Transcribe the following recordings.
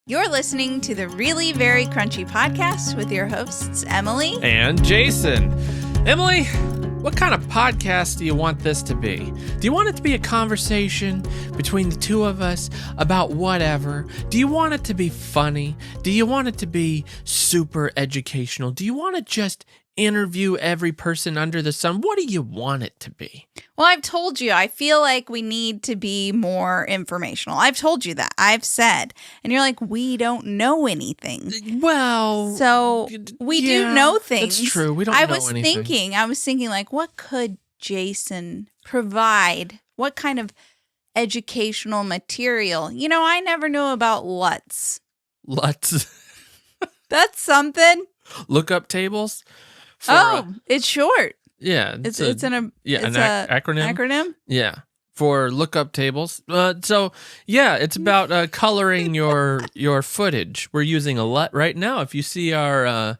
You're listening to the Really Very Crunchy podcast with your hosts, Emily and Jason. Emily, what kind of podcast do you want this to be? Do you want it to be a conversation between the two of us about whatever? Do you want it to be funny? Do you want it to be super educational? Do you want to just interview every person under the sun? What do you want it to be? Well, I've told you, I feel like we need to be more informational. I've told you that. I've said. And you're like, we don't know anything. Well, so we do know things. That's true. We don't know anything. I was thinking, like, what could Jason provide? What kind of educational material? You know, I never knew about LUTs. LUTs? That's something. Lookup tables? It's short. Yeah. It's an acronym? Acronym? Yeah. For lookup tables. It's about coloring your footage. We're using a LUT right now. If you see our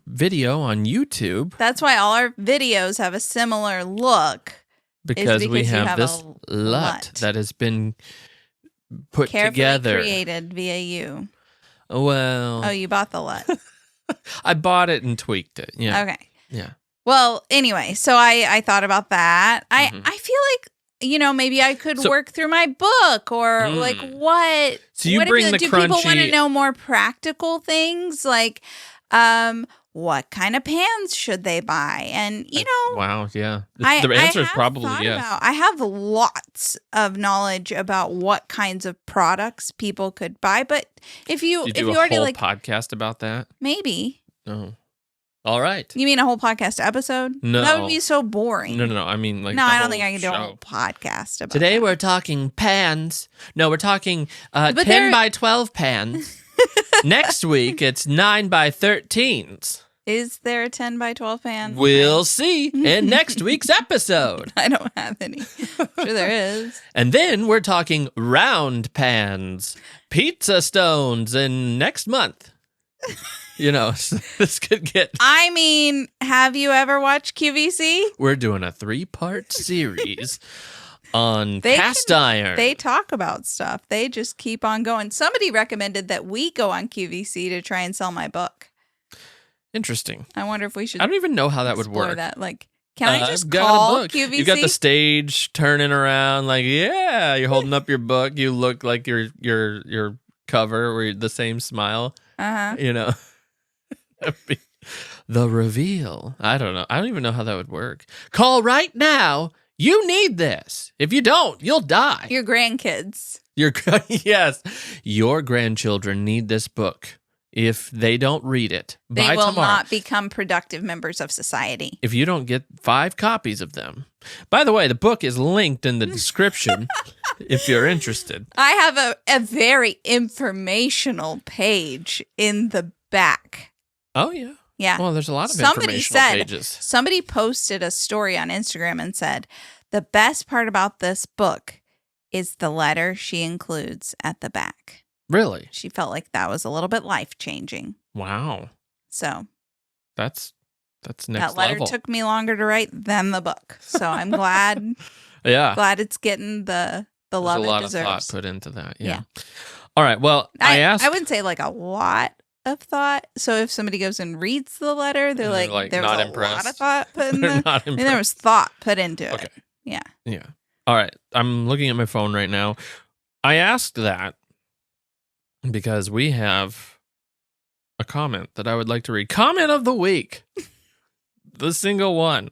video on YouTube. That's why all our videos have a similar look. Because we have this LUT that has been put together. Created via you. Well. Oh, you bought the LUT. I bought it and tweaked it. Yeah. Okay. Yeah. Well, anyway, so I thought about that. I feel like, you know, maybe I could work through my book or like what. So you bring the crunchy. Do people want to know more practical things? Like, what kind of pans should they buy? And, you know. Wow, yeah. The answer is probably yes. I have lots of knowledge about what kinds of products people could buy. But if you already like podcast about that? Maybe. Oh. All right. You mean a whole podcast episode? No. That would be so boring. No. I mean, like, no, I don't think I can do a whole podcast about Today that. We're talking pans. No, we're talking 10 by 12 pans. Next week, it's 9 by 13s. Is there a 10 by 12 pan? We'll see in next week's episode. I don't have any. I'm sure there is. And then we're talking round pans, pizza stones in next month. You know, this could get... I mean, have you ever watched QVC? We're doing a 3-part series on cast iron. They talk about stuff. They just keep on going. Somebody recommended that we go on QVC to try and sell my book. Interesting. I wonder if we should. I don't even know how that would work. That. Like, can I just call QVC? You got the stage turning around, like, yeah, you're holding up your book. You look like your cover, where the same smile. You know, the reveal. I don't know. I don't even know how that would work. Call right now. You need this. If you don't, you'll die. Your grandkids. Yes, your grandchildren need this book. If they don't read it they will not become productive members of society. If you don't get 5 copies of them. By the way, the book is linked in the description if you're interested. I have a very informational page in the back. Oh, yeah. Yeah. Well, there's a lot of informational pages. Somebody posted a story on Instagram and said, the best part about this book is the letter she includes at the back. Really? She felt like that was a little bit life-changing. Wow. So. That's next level. That letter took me longer to write than the book. So I'm glad. Yeah. Glad it's getting the love it deserves. There's a lot of thought put into that. Yeah. All right. Well, I wouldn't say like a lot of thought. So if somebody goes and reads the letter, they're like there was a lot of thought put in there. I mean, there was thought put into it. Yeah. Yeah. All right. I'm looking at my phone right now. I asked that because we have a comment that I would like to read. Comment of the week. The single one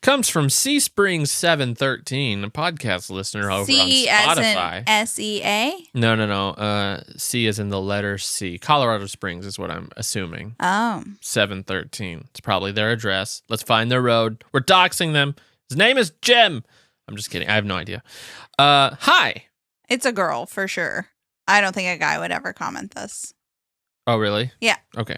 comes from Springs713, a podcast listener over on Spotify. As in SEA? No. C is in the letter C. Colorado Springs is what I'm assuming. Oh. 713. It's probably their address. Let's find their road. We're doxing them. His name is Jim. I'm just kidding. I have no idea. Hi. It's a girl for sure. I don't think a guy would ever comment this. Oh, really? Yeah. Okay.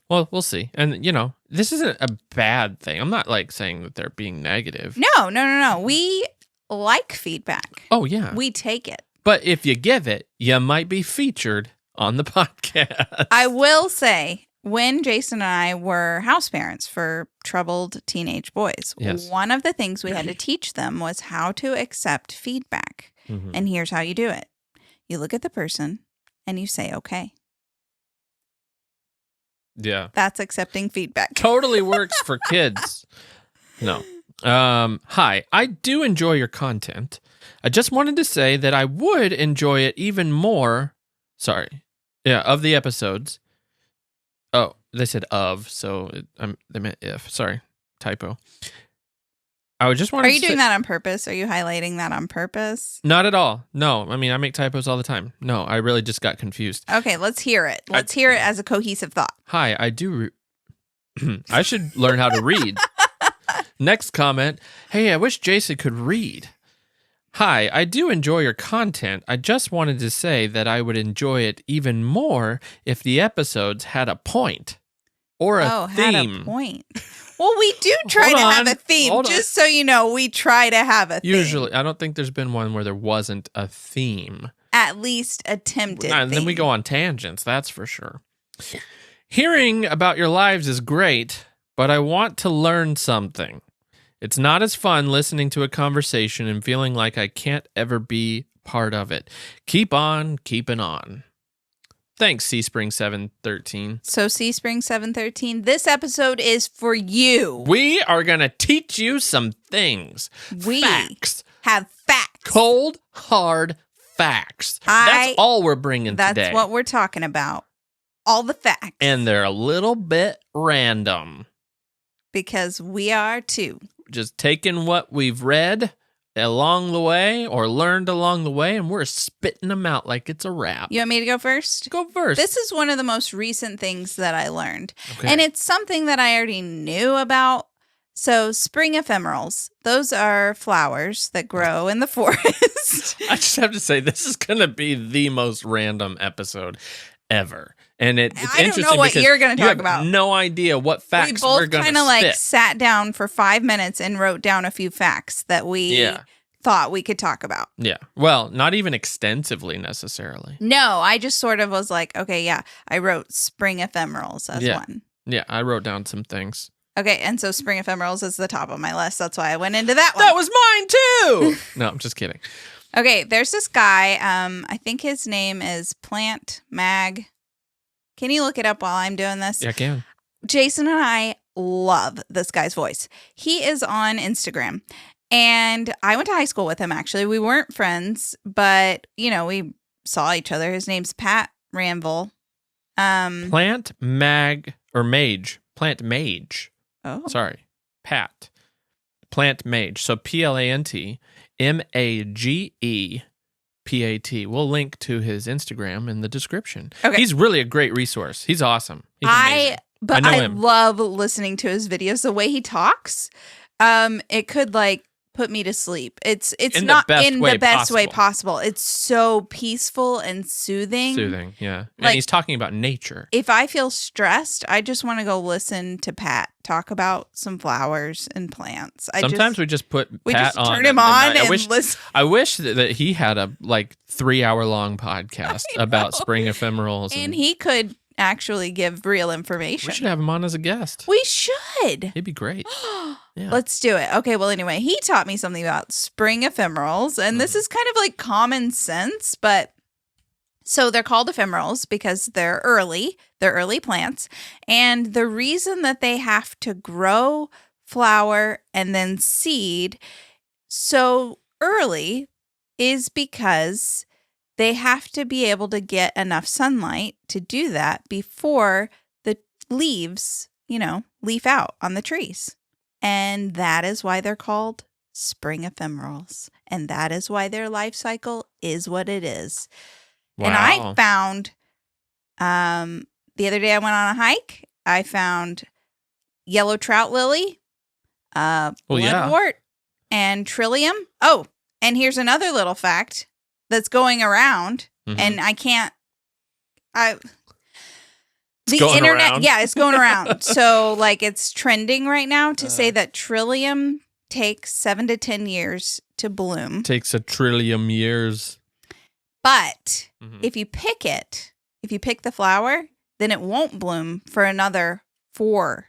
Well, we'll see. And, you know, this isn't a bad thing. I'm not, like, saying that they're being negative. No. We like feedback. Oh, yeah. We take it. But if you give it, you might be featured on the podcast. I will say, when Jason and I were house parents for troubled teenage boys, one of the things we had to teach them was how to accept feedback. Mm-hmm. And here's how you do it. You look at the person and you say, okay. Yeah. That's accepting feedback. Totally works for kids. No. Hi, I do enjoy your content. I just wanted to say that I would enjoy it even more. Sorry. Yeah, of the episodes. Oh, they said of, so they meant if. Sorry, typo. I just wanted Are you doing that on purpose? Are you highlighting that on purpose? Not at all. No, I mean, I make typos all the time. No, I really just got confused. Okay, let's hear it. Let's hear it as a cohesive thought. Hi, I do... I should learn how to read. Next comment. Hey, I wish Jason could read. Hi, I do enjoy your content. I just wanted to say that I would enjoy it even more if the episodes had a point or a theme. Had a point. Well, we do try to have a theme. Just so you know, we try to have a theme. Usually, I don't think there's been one where there wasn't a theme. At least attempted. And then we go on tangents, that's for sure. Hearing about your lives is great, but I want to learn something. It's not as fun listening to a conversation and feeling like I can't ever be part of it. Keep on keeping on. Thanks, Seaspring713. So, Seaspring713, this episode is for you. We are going to teach you some things. We have facts. Cold, hard facts. That's all we're bringing today. That's what we're talking about. All the facts. And they're a little bit random. Because we are too. Just taking what we've read along the way or learned along the way, and we're spitting them out like it's a rap. You want me to go first? Go first. This is one of the most recent things that I learned. Okay. And it's something that I already knew about. So spring ephemerals, those are flowers that grow in the forest. I just have to say, this is going to be the most random episode ever. And it's I interesting don't know what you're going to talk about. No idea what facts we're going to spit. We both kind of sat down for 5 minutes and wrote down a few facts that we thought we could talk about. Yeah. Well, not even extensively necessarily. No, I just sort of was like, okay, yeah. I wrote spring ephemerals as one. Yeah, I wrote down some things. Okay, and so spring ephemerals is the top of my list. That's why I went into that one. That was mine too! No, I'm just kidding. Okay, there's this guy. I think his name is Plant Mag. Can you look it up while I'm doing this? Yeah, I can. Jason and I love this guy's voice. He is on Instagram, and I went to high school with him, actually. We weren't friends, but, we saw each other. His name's Pat Ranville. Plant Mag, or Mage. Plant Mage. Oh. Sorry. Pat. Plant Mage. So PLANT MAGE. PAT. We'll link to his Instagram in the description. Okay. He's really a great resource. He's awesome. He's amazing. I love listening to his videos. The way he talks, it could put me to sleep. It's not in the best way possible. It's so peaceful and soothing. Soothing, yeah. And he's talking about nature. If I feel stressed, I just want to go listen to Pat talk about some flowers and plants. Sometimes we just put Pat on. Turn him on and listen. I wish that he had a 3-hour-long podcast about spring ephemerals. And he could actually give real information. We should have him on as a guest. We should. He'd be great. Yeah. Let's do it. Okay, well, anyway, he taught me something about spring ephemerals, and this is kind of like common sense, but so they're called ephemerals because they're early plants, and the reason that they have to grow, flower, and then seed so early is because they have to be able to get enough sunlight to do that before the leaves, leaf out on the trees. And that is why they're called spring ephemerals. And that is why their life cycle is what it is. Wow. And I found, the other day I went on a hike, I found yellow trout lily, bloodwort, and trillium. Oh, and here's another little fact that's going around, and I can't, the internet, around. Yeah, it's going around. So, it's trending right now to say that trillium takes 7 to 10 years to bloom. Takes a trillium years. But if you pick the flower, then it won't bloom for another 4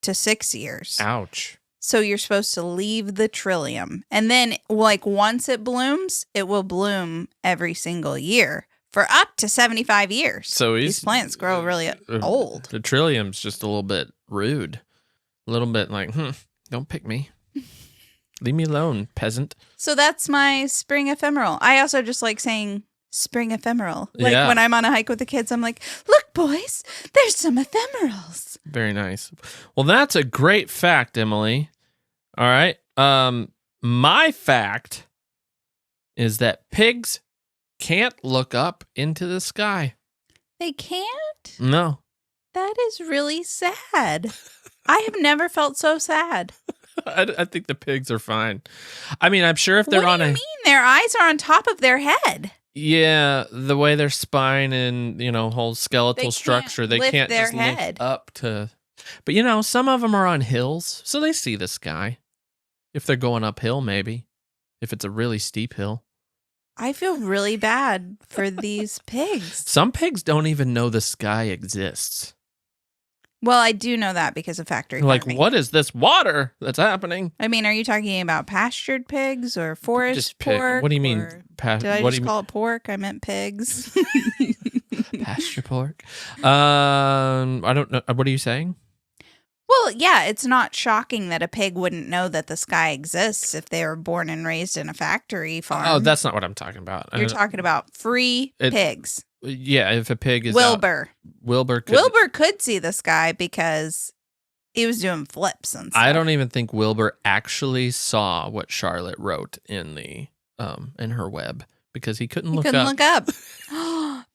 to 6 years. Ouch. So you're supposed to leave the trillium. And then, once it blooms, it will bloom every single year for up to 75 years. So these plants grow really old. The trillium's just a little bit rude. A little bit like, don't pick me. Leave me alone, peasant. So that's my spring ephemeral. I also just like saying spring ephemeral. Like when I'm on a hike with the kids, I'm like, look, boys, there's some ephemerals. Very nice. Well, that's a great fact, Emily. All right. My fact is that pigs can't look up into the sky. They can't? No. That is really sad. I have never felt so sad. I think the pigs are fine. I mean, I'm sure if they're what do you mean? Their eyes are on top of their head. Yeah, the way their spine and, whole skeletal structure, they can't just head. look up to... But, some of them are on hills, so they see the sky. If they're going uphill, maybe. If it's a really steep hill. I feel really bad for these pigs. Some pigs don't even know the sky exists. Well, I do know that because of factory farming. Like, what is this water that's happening? I mean, are you talking about pastured pigs or forest pork? What do you mean? Did I just call it pork? I meant pigs. Pasture pork? I don't know. What are you saying? Well, yeah, it's not shocking that a pig wouldn't know that the sky exists if they were born and raised in a factory farm. Oh, that's not what I'm talking about. You're talking about free pigs. Yeah, if a pig is Wilbur. Wilbur could see the sky because he was doing flips and stuff. I don't even think Wilbur actually saw what Charlotte wrote in the in her web because he couldn't look up.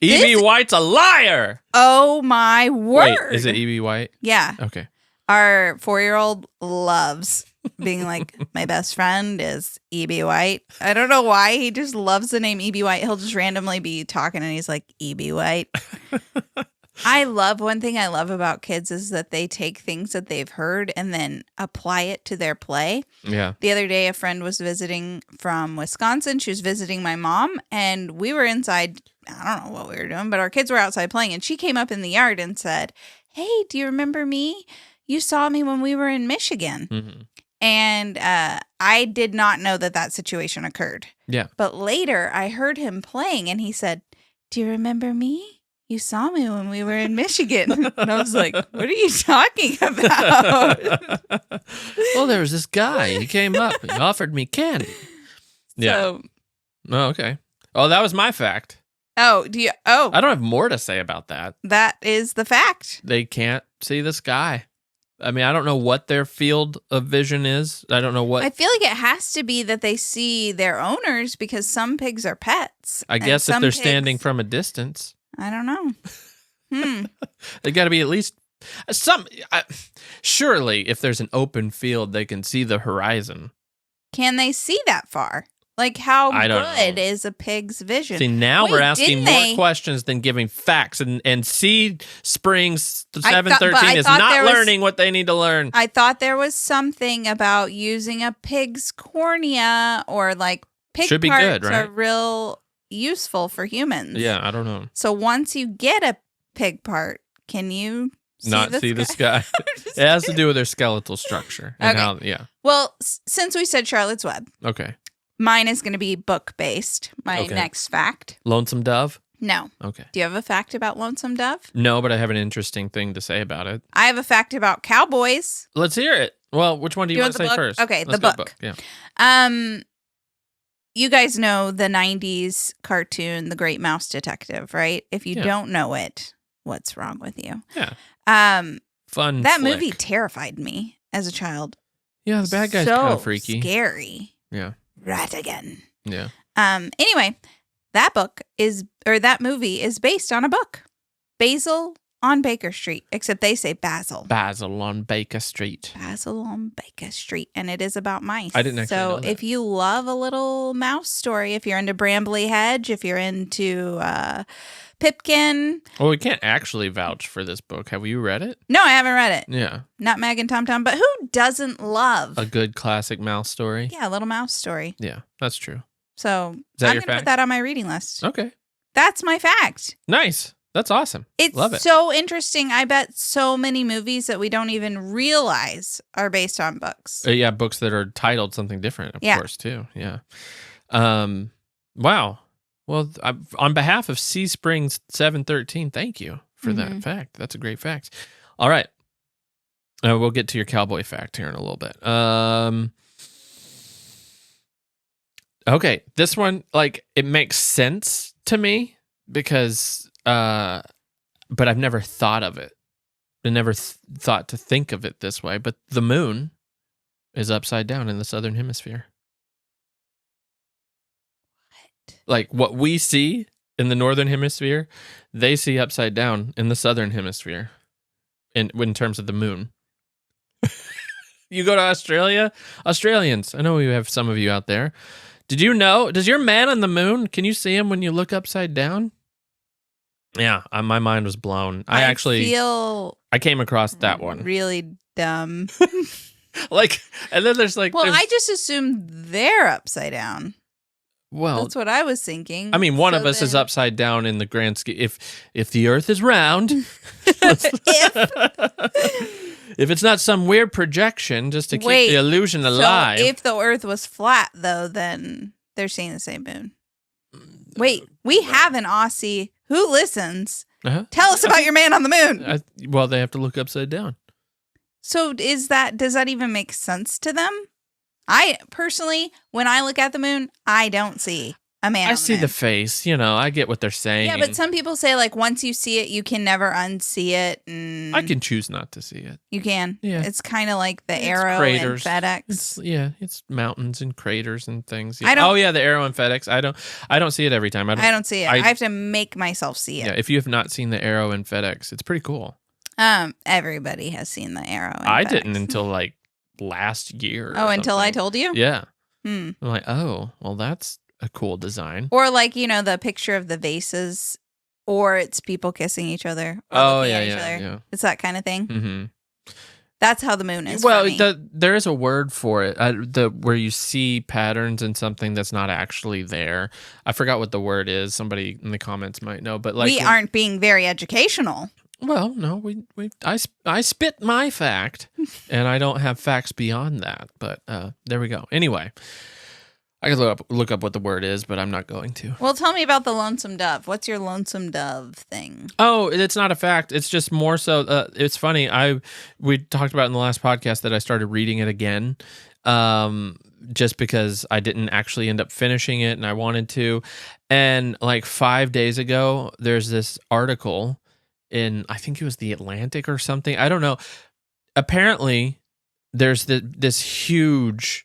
E.B. White's a liar. Oh my word. Wait, is it E.B. White? Yeah. Okay. Our 4-year-old loves being like, my best friend is E.B. White. I don't know why. He just loves the name E.B. White. He'll just randomly be talking and he's like, E.B. White. One thing I love about kids is that they take things that they've heard and then apply it to their play. Yeah. The other day, a friend was visiting from Wisconsin. She was visiting my mom and we were inside. I don't know what we were doing, but our kids were outside playing and she came up in the yard and said, hey, do you remember me? You saw me when we were in Michigan. Mm-hmm. And I did not know that situation occurred. Yeah. But later I heard him playing and he said, do you remember me? You saw me when we were in Michigan. And I was like, what are you talking about? Well, there was this guy. He came up. He offered me candy. Yeah. Oh, okay. Oh, that was my fact. I don't have more to say about that. That is the fact. They can't see the sky. I mean, I don't know what their field of vision is. I don't know what. I feel like it has to be that they see their owners because some pigs are pets. I guess if they're standing from a distance. I don't know. They got to be at least surely if there's an open field, they can see the horizon. Can they see that far? Like, how good know. Is a pig's vision? See, now we're asking more questions than giving facts. And Seed Springs 713 is not learning what they need to learn. I thought there was something about using a pig's cornea or like pig Should be parts good, right? are real useful for humans. Yeah, I don't know. So once you get a pig part, can you see the sky? It has to do with their skeletal structure. And Well, since we said Charlotte's Web. Okay. Mine is going to be book-based, my next fact. Lonesome Dove? No. Okay. Do you have a fact about Lonesome Dove? No, but I have an interesting thing to say about it. I have a fact about cowboys. Let's hear it. Well, which one do you want to say first? Okay, Let's the go book. Yeah. You guys know the 90s cartoon, The Great Mouse Detective, right? If you don't know it, what's wrong with you? Yeah. Fun That movie terrified me as a child. Yeah, the bad guy's kind of freaky. Scary. Yeah. Right again. Yeah. Anyway, that movie is based on a book. Basil on Baker Street, except they say Basil. Basil on Baker Street. Basil on Baker Street, and it is about mice. I didn't actually know that. If you love a little mouse story, if you're into Brambly Hedge, if you're into Pipkin. Well, we can't actually vouch for this book. Have you read it? No, I haven't read it. Yeah. Nutmeg and Tom Tom, but who doesn't love a good classic mouse story? Yeah, a little mouse story. Yeah, that's true. So I'm going to put that on my reading list. Okay. That's my fact. Nice. That's awesome. Love it. So interesting. I bet so many movies that we don't even realize are based on books. Yeah, books that are titled something different, of course, too. Yeah. Wow. Well, on behalf of C Springs 713, thank you for that fact. That's a great fact. All right. We'll get to your cowboy fact here in a little bit. Okay, this one, like, it makes sense to me because, but I've never thought of it. I never thought to think of it this way, but the moon is upside down in the southern hemisphere. What? Like, what we see in the northern hemisphere, they see upside down in the southern hemisphere in terms of the moon. You go to Australia? Australians, I know we have some of you out there. Did you know? Does your man on the moon, can you see him when you look upside down? Yeah, my mind was blown. I came across that one. Really dumb. Like, and then there's like... Well, I just assumed they're upside down. Well, that's what I was thinking. I mean, one of us is upside down in the grand scheme. If the Earth is round... If it's not some weird projection just to keep the illusion alive. So if the Earth was flat, though, then they're seeing the same moon. Wait, we have an Aussie who listens. Tell us about your man on the moon. Well, they have to look upside down. So does that even make sense to them? I personally, when I look at the moon, I don't see a man. I see the face. I get what they're saying. Yeah, but some people say, like, once you see it, you can never unsee it. And I can choose not to see it. You can. Yeah. It's kind of like the arrow in FedEx. It's mountains and craters and things. Yeah. The arrow in FedEx. I don't see it every time. I don't see it. I have to make myself see it. Yeah, if you have not seen the arrow in FedEx, it's pretty cool. Everybody has seen the arrow in FedEx. I didn't until like last year. Until I told you? Yeah. I'm like, oh, well, that's a cool design. Or like, the picture of the vases, or it's people kissing each other. Yeah. It's that kind of thing. Mm-hmm. That's how the moon is. Well, for me. there is a word for it. Where you see patterns in something that's not actually there. I forgot what the word is. Somebody in the comments might know. But like, we aren't being very educational. Well, no, I spit my fact, and I don't have facts beyond that. But there we go. Anyway, I could look up what the word is, but I'm not going to. Well, tell me about the Lonesome Dove. What's your Lonesome Dove thing? Oh, it's not a fact. It's just more so. It's funny. We talked about in the last podcast that I started reading it again, just because I didn't actually end up finishing it, and I wanted to. And like 5 days ago, there's this article in, I think it was the Atlantic or something. I don't know. Apparently, there's this huge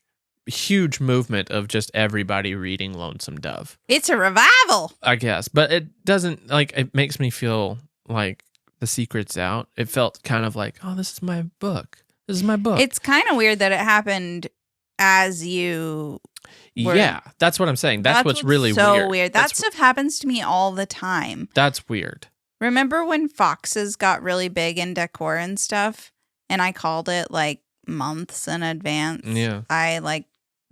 movement of just everybody reading Lonesome Dove. It's a revival, I guess. But it doesn't, like, it makes me feel like the secret's out. It felt kind of like, oh, this is my book. This is my book. It's kind of weird that it happened as you were. Yeah, that's what I'm saying. That's what's really so weird. That stuff happens to me all the time. That's weird. Remember when foxes got really big in decor and stuff, and I called it like months in advance? Yeah. I like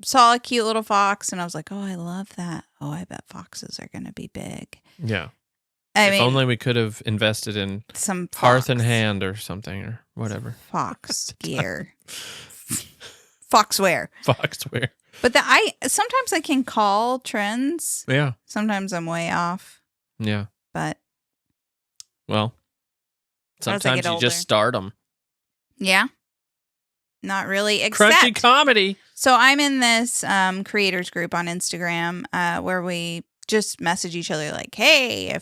saw a cute little fox, and I was like, oh, I love that. Oh, I bet foxes are going to be big. Yeah. I mean, only we could have invested in some Hearth and Hand or something or whatever. Fox gear. Foxwear. Foxwear. But sometimes I can call trends. Yeah. Sometimes I'm way off. Yeah. But. Well, sometimes you just start them. Yeah. Not really. Except, crunchy comedy. So I'm in this creators group on Instagram where we just message each other like, hey,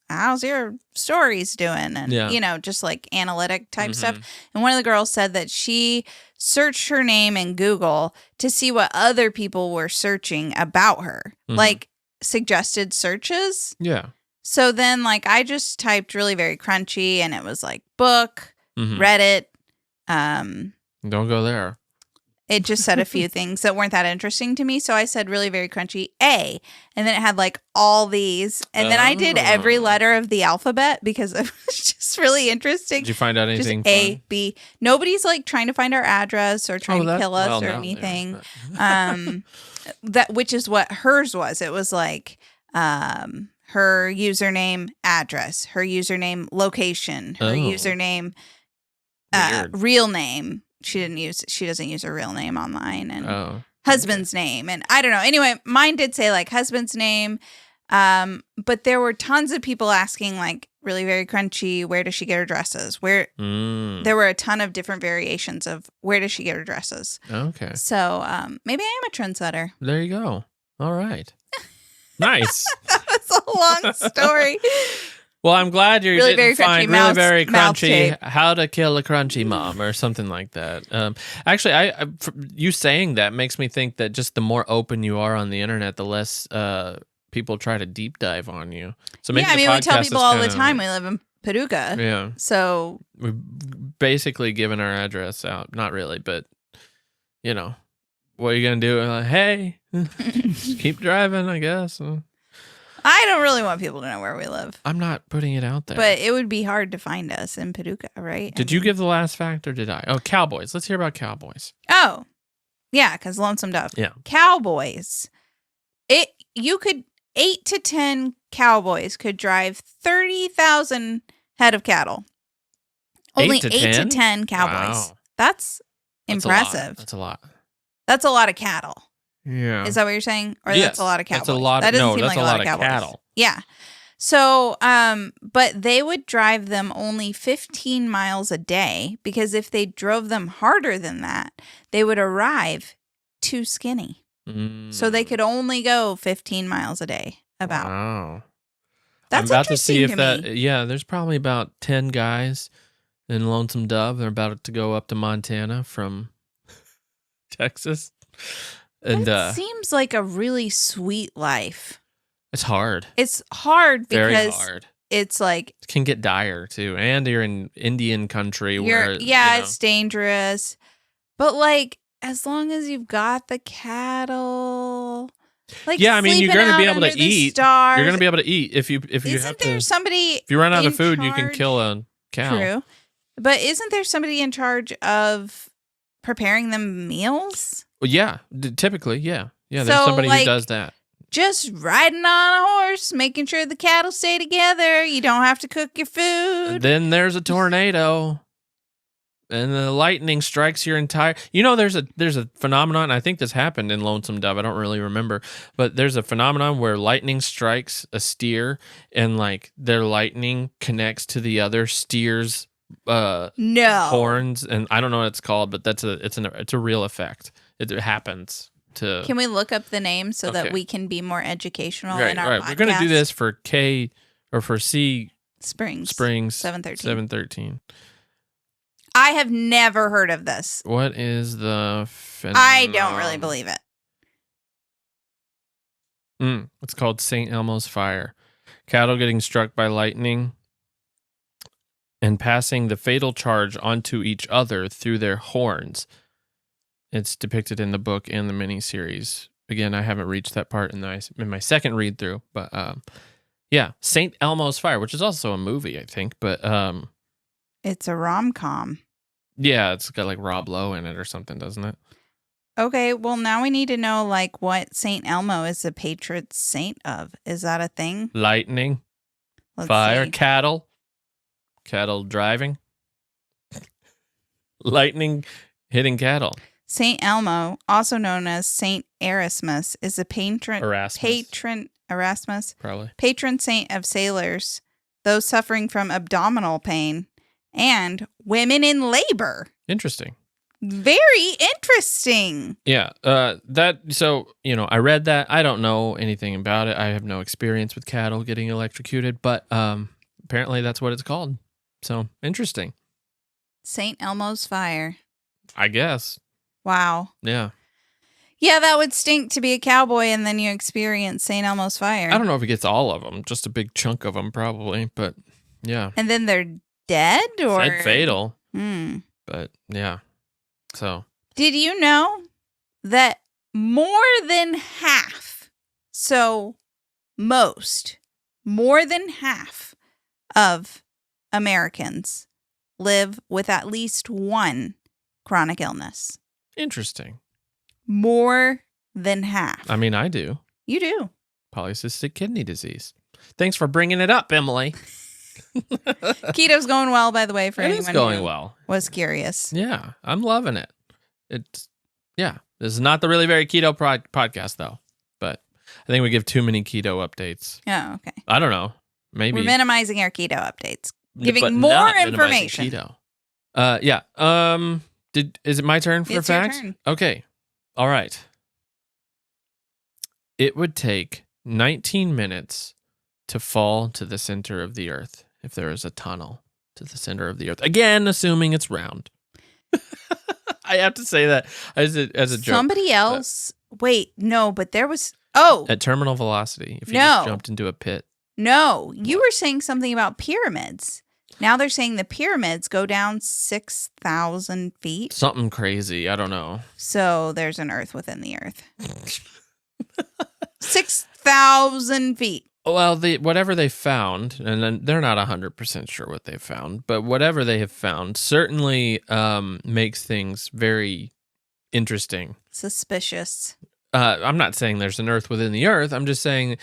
how's your stories doing? And, just like analytic type stuff. And one of the girls said that she searched her name in Google to see what other people were searching about her, like suggested searches. Yeah. So then, like, I just typed really very crunchy, and it was like book, Reddit. Don't go there. It just said a few things that weren't that interesting to me. So I said really very crunchy A, and then it had like all these. And then I did every letter of the alphabet because it was just really interesting. Did you find out anything? Just A, B. Nobody's like trying to find our address or trying to kill us or anything. Which is what hers was. It was like her username, address, her username, location, her username, real name. She doesn't use her real name online, and husband's name, and I don't know. Anyway, mine did say like husband's name, But there were tons of people asking, like, really very crunchy, where does she get her dresses? There were a ton of different variations of where does she get her dresses. Okay. So maybe I am a trendsetter. There you go. All right. Nice. That was a long story. Well, I'm glad you Really didn't very find crunchy really very mouth crunchy tape. how to kill a crunchy mom or something like that. Actually, you saying that makes me think that just the more open you are on the internet, the less people try to deep dive on you. So maybe Yeah, I mean, the we tell podcast people is all the kinda- time we live in Paducah. Yeah, So we've basically given our address out. Not really, but you know, what are you gonna do? Hey, just keep driving, I guess. I don't really want people to know where we live. I'm not putting it out there. But it would be hard to find us in Paducah, right? Did you give the last fact or did I? Oh, Cowboys. Let's hear about Cowboys. Oh, yeah, because Lonesome Dove. Yeah. Cowboys. 8 to 10 cowboys could drive 30,000 head of cattle. Only 8 to 8 to 10? 10 cowboys. Wow. That's That's a lot. impressive. That's a lot. That's a lot of cattle. Yeah. Is that what you're saying? Or Yes, that's a lot of cowboys? that's a lot. That doesn't No, seem that's like a lot of cowboys. cattle. Yeah. So, but they would drive them only 15 miles a day because if they drove them harder than that, they would arrive too skinny. So they could only go 15 miles a day. About. Wow. That's I'm about to see if interesting to that. me. Yeah, there's probably about 10 guys in Lonesome Dove. They're about to go up to Montana from Texas, and That seems like a really sweet life. it's hard. It's hard Very because hard. it's like It can get dire too, and you're in Indian country where it's dangerous. But like as long as you've got the cattle, like yeah, I mean, you're sleeping going to be out able to under the eat. stars. You're going to be able to eat if you Isn't have there to. somebody If you run out in of food, you can charge? kill a cow. True. But isn't there somebody in charge of preparing them meals? Well, yeah, typically, yeah. There's So, somebody who like, does that. Just riding on a horse, making sure the cattle stay together. You don't have to cook your food. Then there's a tornado, and the lightning strikes your entire. You know, there's a phenomenon. I think this happened in Lonesome Dove. I don't really remember, but there's a phenomenon where lightning strikes a steer, and like their lightning connects to the other steer's No. horns, and I don't know what it's called, but it's a real effect. It happens. Can we look up the name so that Okay. we can be more educational Right, in our podcast? We're going to do this for K or for C Springs. Springs 713. 713. I have never heard of this. What is the I don't really believe it. It's called St. Elmo's Fire. Cattle getting struck by lightning and passing the fatal charge onto each other through their horns. It's depicted in the book and the miniseries. Again, I haven't reached that part in my second read through, but yeah, St. Elmo's Fire, which is also a movie, I think, but It's a rom-com. yeah, it's got like Rob Lowe in it or something, doesn't it? Okay, well now we need to know like what St. Elmo is the patron saint of. Is that a thing? Lightning, Let's fire, see. cattle driving, lightning hitting cattle. Saint Elmo, also known as Saint Erasmus, is the Erasmus, probably. patron saint of sailors, those suffering from abdominal pain, and women in labor. Interesting. Very interesting. Yeah. So, I read that. I don't know anything about it. I have no experience with cattle getting electrocuted, but apparently that's what it's called. So, interesting. St. Elmo's Fire. I guess. Wow. Yeah. Yeah, that would stink to be a cowboy and then you experience St. Elmo's Fire. I don't know if it gets all of them, just a big chunk of them probably, but yeah. And then they're dead or Said fatal. But yeah. So. Did you know that more than half, more than half of Americans live with at least one chronic illness? Interesting. More than half. I mean, I do. You do. Polycystic kidney disease. Thanks for bringing it up, Emily. Keto's going well, by the way, for It anyone is going who well. was curious. Yeah, I'm loving it. This is not the really very keto podcast though, but I think we give too many keto updates. Oh, okay. I don't know. Maybe. We're minimizing our keto updates. but Giving more not minimizing information. Keto. Yeah. Is it my turn for It's your fact? turn. Okay. All right. It would take 19 minutes to fall to the center of the earth if there is a tunnel to the center of the earth. Again, assuming it's round. I have to say that as a joke. Somebody else. Wait, no, but there was. Oh, At terminal velocity, if you No. just jumped into a pit. no. You were saying something about pyramids. Now they're saying the pyramids go down 6,000 feet. Something crazy. I don't know. So there's an earth within the earth. 6,000 feet. Well, whatever they found, and then they're not 100% sure what they found, but whatever they have found certainly makes things very interesting. Suspicious. I'm not saying there's an earth within the earth. I'm just saying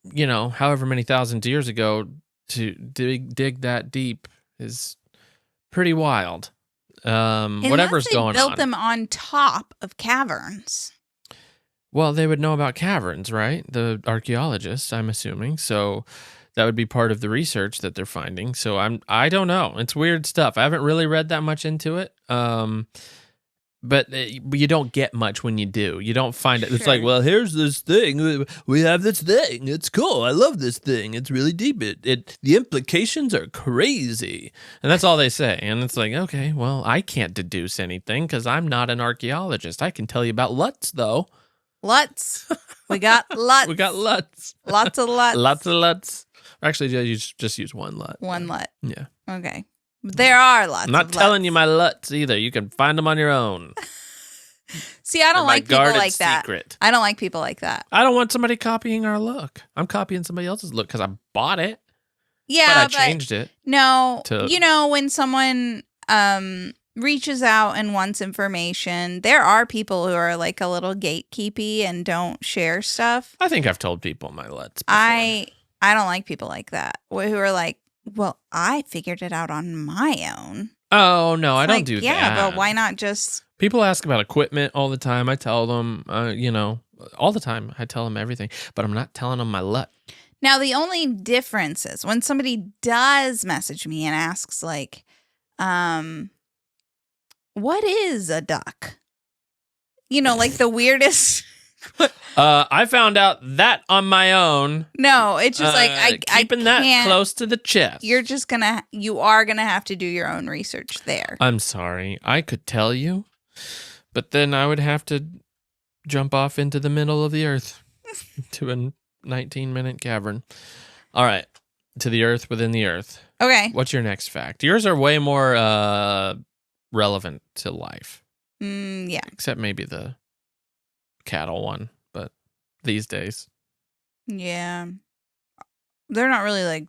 however many thousands of years ago, to dig that deep is pretty wild. Whatever's going on. Unless they built them on top of caverns. Well, they would know about caverns, right? The archaeologists, I'm assuming. So that would be part of the research that they're finding. So I don't know. It's weird stuff. I haven't really read that much into it. But you don't get much when you do. You don't find it. It's like, well, here's this thing. We have this thing. It's cool. I love this thing. It's really deep. The implications are crazy. And that's all they say. And it's like, okay, well, I can't deduce anything because I'm not an archaeologist. I can tell you about LUTs, though. LUTs. We got LUTs. We got LUTs. Lots of LUTs. Lots of LUTs. Actually, just use one LUT. One LUT. Yeah. Okay. There are lots I'm not telling you my LUTs either. You can find them on your own. See, I don't like people like that. Secret. I don't like people like that. I don't want somebody copying our look. I'm copying somebody else's look because I bought it. Yeah, but I changed it. No, to- when someone reaches out and wants information, there are people who are like a little gatekeepy and don't share stuff. I think I've told people my LUTs before. I don't like people like that who are like, well, I figured it out on my own. Oh, no, I don't do that. Yeah, but why not just... People ask about equipment all the time. I tell them, all the time. I tell them everything. But I'm not telling them my LUT. Now, the only difference is when somebody does message me and asks, like, what is a duck? Like the weirdest... I found out that on my own. No, it's just like keeping that close to the chest. You are gonna have to do your own research there. I'm sorry. I could tell you, but then I would have to jump off into the middle of the earth to a 19-minute cavern. All right, to the earth within the earth. Okay. What's your next fact? Yours are way more relevant to life. Yeah. Except maybe the cattle one, but these days. Yeah. They're not really like,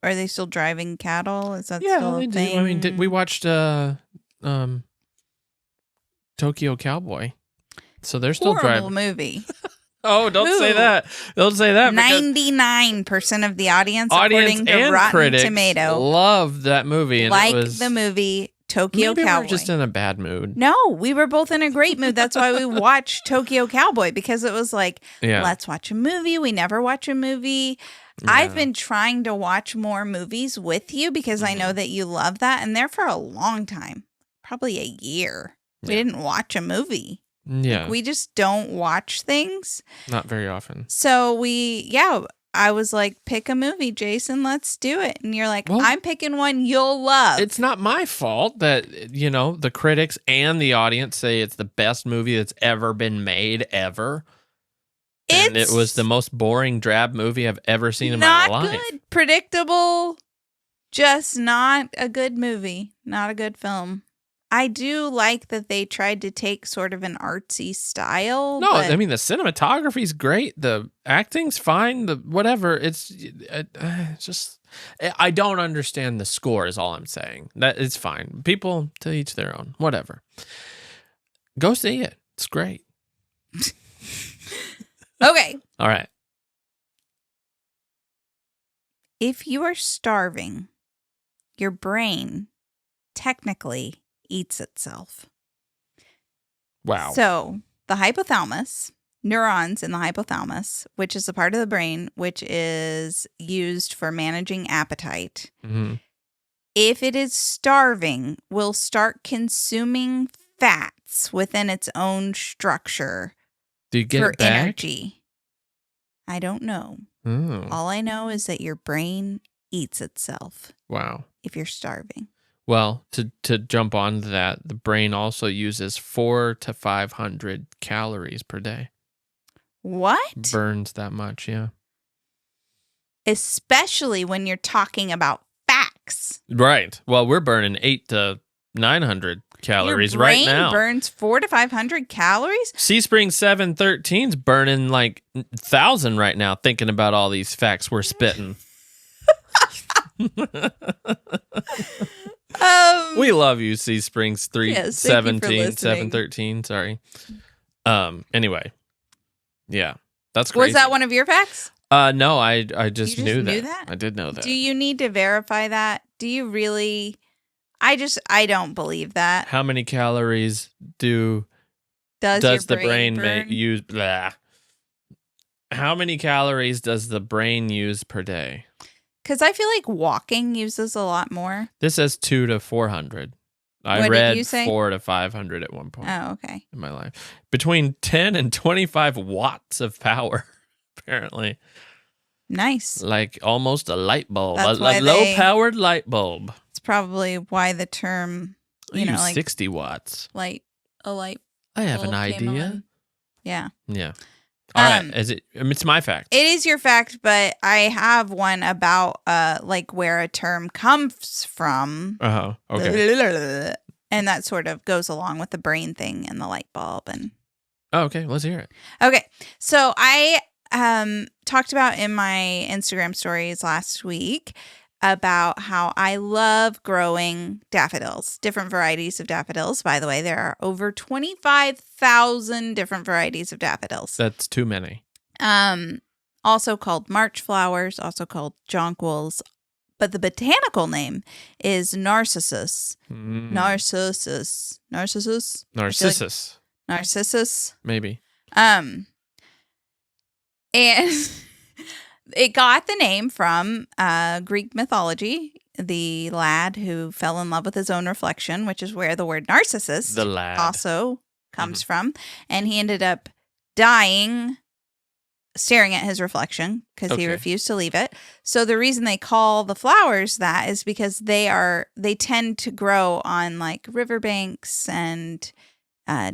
are they still driving cattle? Is that still a thing? I mean, we watched Tokyo Cowboy. So they're still driving. Horrible movie. Oh, don't say that. Don't say that. 99% of the audience according to Rotten Tomato, loved that movie. And the movie Tokyo maybe Cowboy. We're just in a bad mood. No, we were both in a great mood. That's why we watched Tokyo Cowboy, because it was like, let's watch a movie. We never watch a movie. Yeah. I've been trying to watch more movies with you because I know that you love that. And there for a long time, probably a year, we didn't watch a movie. Yeah. Like, we just don't watch things. Not very often. So I was like, pick a movie, Jason, let's do it. And you're like, I'm picking one you'll love. It's not my fault that, the critics and the audience say it's the best movie that's ever been made ever. And it was the most boring, drab movie I've ever seen in my life. Not good, predictable, just not a good movie, not a good film. I do like that they tried to take sort of an artsy style. No, I mean, the cinematography's great. The acting's fine. The whatever. It's just, I don't understand the score is all I'm saying. That it's fine. People to each their own. Whatever. Go see it. It's great. Okay. All right. If you are starving, your brain technically eats itself. Wow. So the hypothalamus, neurons in the hypothalamus, which is the part of the brain which is used for managing appetite. Mm-hmm. If it is starving, will start consuming fats within its own structure Do you get for it back? energy. I don't know. Oh, All I know is that your brain eats itself wow. if you're starving. Well, to jump on to that, the brain also uses 400 to 500 calories per day. What? Burns that much, yeah. Especially when you're talking about facts. Right. Well, we're burning 800 to 900 calories Your right brain now. burns 400 to 500 calories? Sea Spring 713's burning like 1,000 right now, thinking about all these facts we're spitting. We love you, Sea Springs 317, 713. Sorry. Anyway, yeah, that's crazy. Was that one of your facts? No, I just You knew just that. knew that? I did know that. Do you need to verify that? Do you really? I don't believe that. How many calories does your the brain burn? use? Blah. How many calories does the brain use per day? Because I feel like walking uses a lot more. This says 200 to 400. I What did read you say? 400 to 500 at one point Oh, okay. in my life. Between 10 and 25 watts of power, apparently. Nice. Like almost a light bulb. That's A why low-powered light bulb. It's probably why the term, I use 60 watts. a light. I have an bulb came idea. on. Yeah. Yeah. All right. It's my fact. It is your fact, but I have one about where a term comes from. Oh, okay. And that sort of goes along with the brain thing and the light bulb and Oh, okay. Let's hear it. okay. So I talked about in my Instagram stories last week about how I love growing daffodils, different varieties of daffodils. By the way, there are over 25,000 different varieties of daffodils. That's too many. Also called March flowers, also called jonquils, but the botanical name is Narcissus. Narcissus. Maybe. And it got the name from Greek mythology, the lad who fell in love with his own reflection, which is where the word narcissist also comes from. And he ended up dying staring at his reflection because he refused to leave it. So the reason they call the flowers that is because they tend to grow on like riverbanks and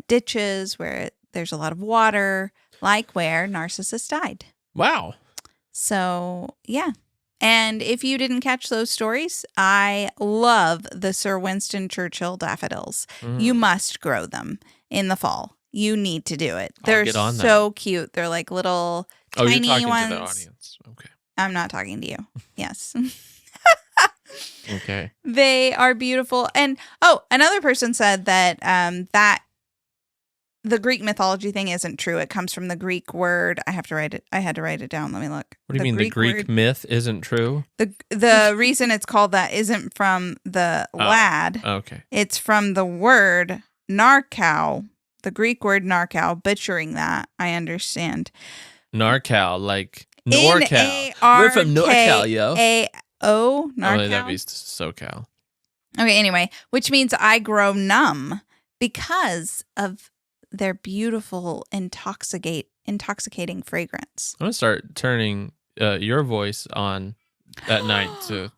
ditches where there's a lot of water, like where Narcissus died. Wow. So, yeah. And if you didn't catch those stories, I love the Sir Winston Churchill daffodils. You must grow them in the fall. You need to do it. They're so cute. They're like little tiny you're talking ones. to the audience. Okay. I'm not talking to you. Yes. Okay. They are beautiful. And another person said that that the Greek mythology thing isn't true. It comes from the Greek word. I had to write it down. Let me look. What do you mean the Greek myth isn't true? The reason it's called that isn't from the lad. Okay. It's from the word narcow, the Greek word narcow. Butchering that, I understand. Narcal, like NorCal. We're from NorCal, yo. N-A-R-K-A-O, narcow. Oh, that'd be SoCal. Okay, anyway, which means I grow numb because of their beautiful intoxicating fragrance. I'm going to start turning your voice on at night to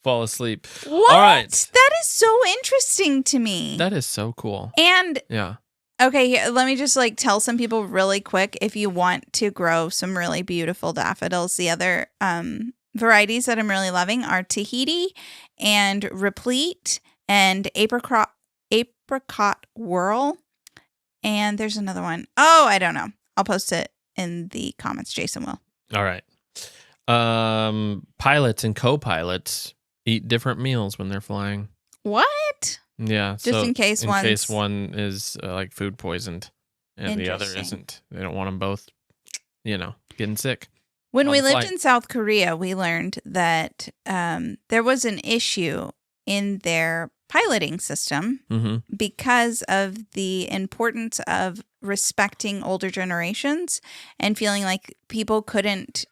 fall asleep. What? All right. That is so interesting to me. That is so cool. And yeah. Okay, here, let me just tell some people really quick if you want to grow some really beautiful daffodils. The other varieties that I'm really loving are Tahiti and Replete and apricot whirl. And there's another one. Oh, I don't know. I'll post it in the comments. Jason will. All right. Pilots and co-pilots eat different meals when they're flying. What? Yeah. Just in case one is like food poisoned and the other isn't. They don't want them both, getting sick. When we lived in South Korea, we learned that there was an issue in their piloting system because of the importance of respecting older generations and feeling like people couldn't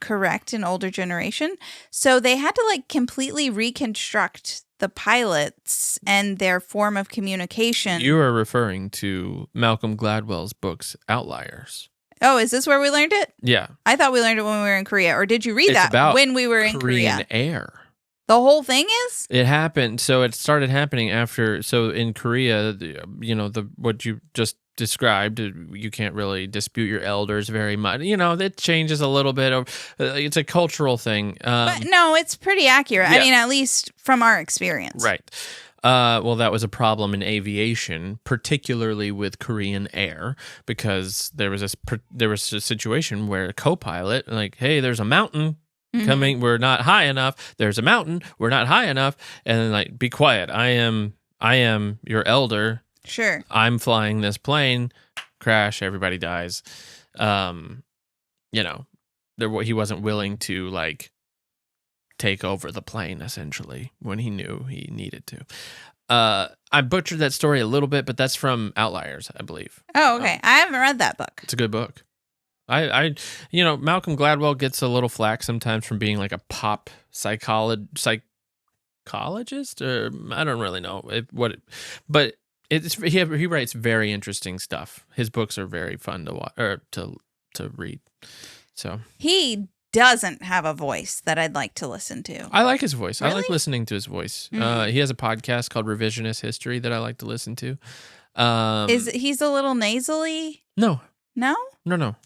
correct an older generation. So they had to like completely reconstruct the pilots and their form of communication. You are referring to Malcolm Gladwell's books, Outliers. Oh, is this where we learned it? Yeah. I thought we learned it when we were in Korea. Or did you read It's that about when we were in Korean Korea? Air. The whole thing is? It happened. So it started happening after. So in Korea, what you just described, you can't really dispute your elders very much. It changes a little bit. It's a cultural thing. But no, it's pretty accurate. Yeah. I mean, at least from our experience. Right. Well, that was a problem in aviation, particularly with Korean Air, because there was a situation where a co-pilot, like, hey, there's a mountain coming, we're not high enough. There's a mountain, we're not high enough, and then like, be quiet. I am your elder. Sure. I'm flying this plane. Crash. Everybody dies. He wasn't willing to like take over the plane, essentially, when he knew he needed to. I butchered that story a little bit, but that's from Outliers, I believe. Oh, okay. I haven't read that book. It's a good book. Malcolm Gladwell gets a little flack sometimes from being like a pop psychologist, or I don't really know but he writes very interesting stuff. His books are very fun to watch or to read. So he doesn't have a voice that I'd like to listen to. I like his voice. Really? I like listening to his voice. Mm-hmm. He has a podcast called Revisionist History that I like to listen to. He's a little nasally? No. No? No.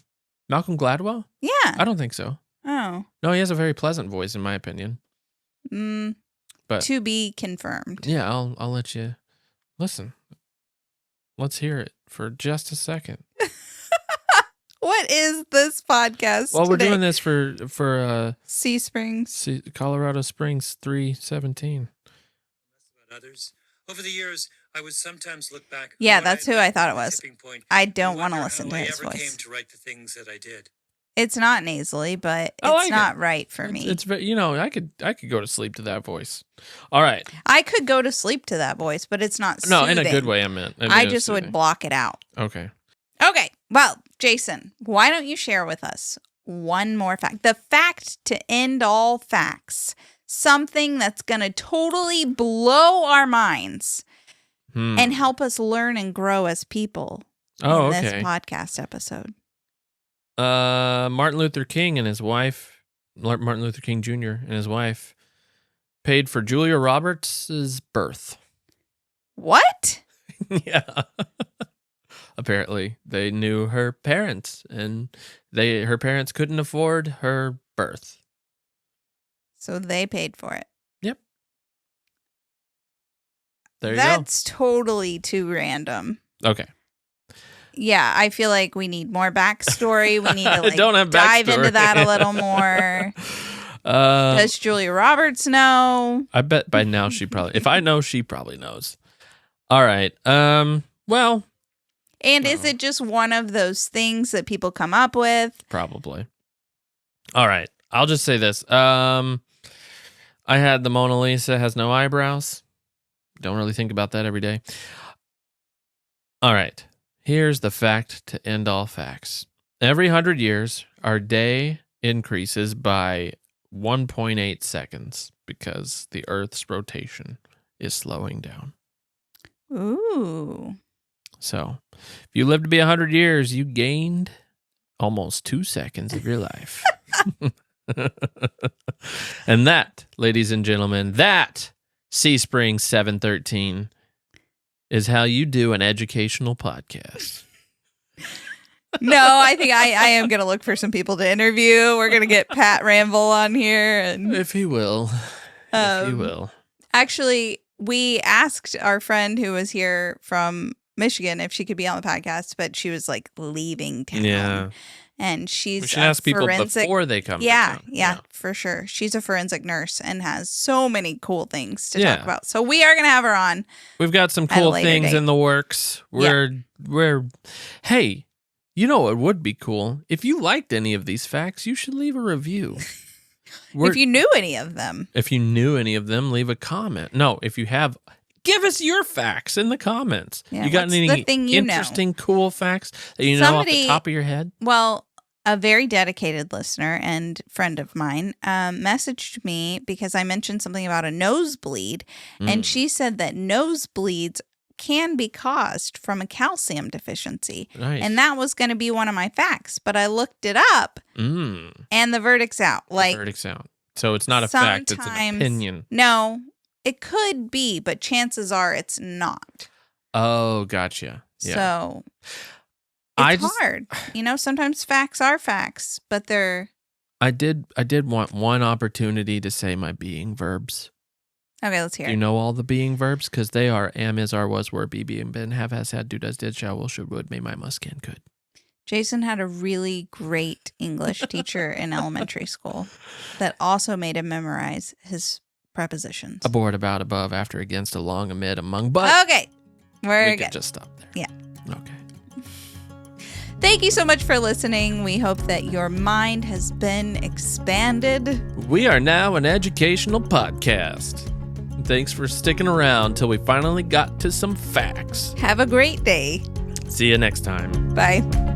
Malcolm Gladwell? Yeah. I don't think so. Oh. No, he has a very pleasant voice, in my opinion. But to be confirmed. Yeah, I'll let you listen. Let's hear it for just a second. What is this podcast? Well, we're today? doing this for Sea Springs, Colorado Springs 317. Others. Over the years, I would sometimes look back. Yeah, that's who I thought it was. I don't want to listen to his voice. Came to write the things that I did. It's not nasally, but it's not right for me. It's I could go to sleep to that voice. All right. I could go to sleep to that voice, but it's not No, soothing. in a good way, I meant. I just would block it out. Okay. Okay. Well, Jason, why don't you share with us one more fact? The fact to end all facts. Something that's going to totally blow our minds and help us learn and grow as people in this podcast episode. Martin Luther King and his wife, Martin Luther King Jr. and his wife, paid for Julia Roberts' birth. What? Yeah. Apparently, they knew her parents, and her parents couldn't afford her birth. So they paid for it. Yep. There you That's totally too random. go. Okay. Yeah, I feel like we need more backstory. We need to Don't have dive into backstory. that a little more. Does Julia Roberts know? I bet by now she probably, if I know, she probably knows. All right. Well. And is it just one of those things that people come up with? Probably. All right. I'll just say this. I had the Mona Lisa has no eyebrows. Don't really think about that every day. All right. Here's the fact to end all facts. Every 100 years, our day increases by 1.8 seconds because the Earth's rotation is slowing down. Ooh. So, if you live to be 100 years, you gained almost 2 seconds of your life. And that, ladies and gentlemen, that Sea Spring 713 is how you do an educational podcast. No, I think I am going to look for some people to interview. We're going to get Pat Ramble on here. And If he will. If he will. Actually, we asked our friend who was here from Michigan if she could be on the podcast, but she was like leaving town. Yeah. And she's We should ask people before they come to town. Yeah, for sure. She's a forensic nurse and has so many cool things to talk about. So we are going to have her on. We've got some cool things in the works. Hey, you know what would be cool? If you liked any of these facts, you should leave a review. If you knew any of them. If you knew any of them, leave a comment. No, if you have give us your facts in the comments. Yeah, you got what's any the thing you know? interesting, cool facts that you know off the top of your head? Well, a very dedicated listener and friend of mine messaged me because I mentioned something about a nosebleed, and she said that nosebleeds can be caused from a calcium deficiency. Nice. And that was going to be one of my facts, but I looked it up, and the verdict's out. The verdict's out. So it's not a fact, it's an opinion. No, it could be, but chances are it's not. Oh, gotcha. Yeah. So it's hard. Sometimes facts are facts, but they're... I did want one opportunity to say my being verbs. Okay, let's hear it. Do you know all the being verbs? Because they are am, is, are, was, were, be, being, been, have, has, had, do, does, did, shall, will, should, would, may, might, must, can, could. Jason had a really great English teacher in elementary school that also made him memorize his prepositions. Aboard, about, above, after, against, along, amid, among, but. Okay, we're good. We could just stop there. Yeah. Okay. Thank you so much for listening. We hope that your mind has been expanded. We are now an educational podcast. Thanks for sticking around till we finally got to some facts. Have a great day. See you next time. Bye.